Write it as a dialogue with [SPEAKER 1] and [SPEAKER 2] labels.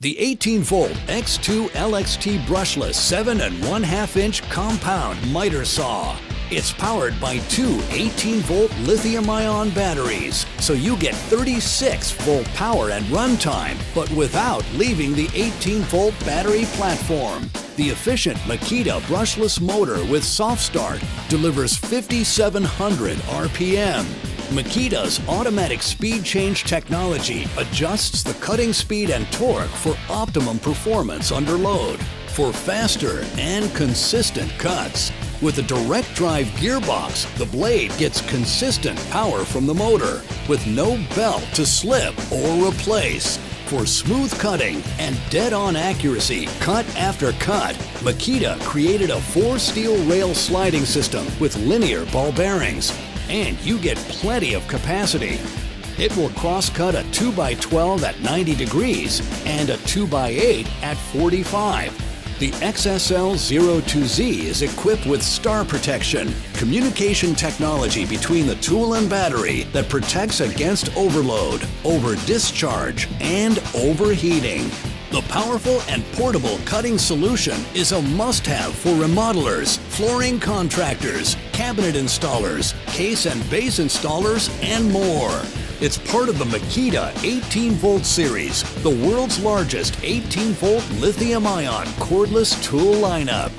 [SPEAKER 1] The 18-volt X2 LXT brushless 7 1/2-inch compound miter saw. It's powered by two 18-volt lithium-ion batteries, so you get 36-volt power and runtime, but without leaving the 18-volt battery platform. The efficient MAKITA brushless motor with soft start delivers 5,700 RPM. MAKITA's automatic speed change technology adjusts the cutting speed and torque for optimum performance under load, for faster and consistent cuts. With a direct drive gearbox, the blade gets consistent power from the motor, with no belt to slip or replace. For smooth cutting and dead-on accuracy, cut after cut, MAKITA created a 4-steel rail sliding system with linear ball bearings. And you get plenty of capacity. It will cross-cut a 2x12 at 90 degrees and a 2x8 at 45. The XSL02Z is equipped with star protection, communication technology between the tool and battery that protects against overload, over-discharge, and overheating. The powerful and portable cutting solution is a must-have for remodelers, flooring contractors, cabinet installers, case and base installers, and more. It's part of the MAKITA 18-volt series, the world's largest 18-volt lithium-ion cordless tool lineup.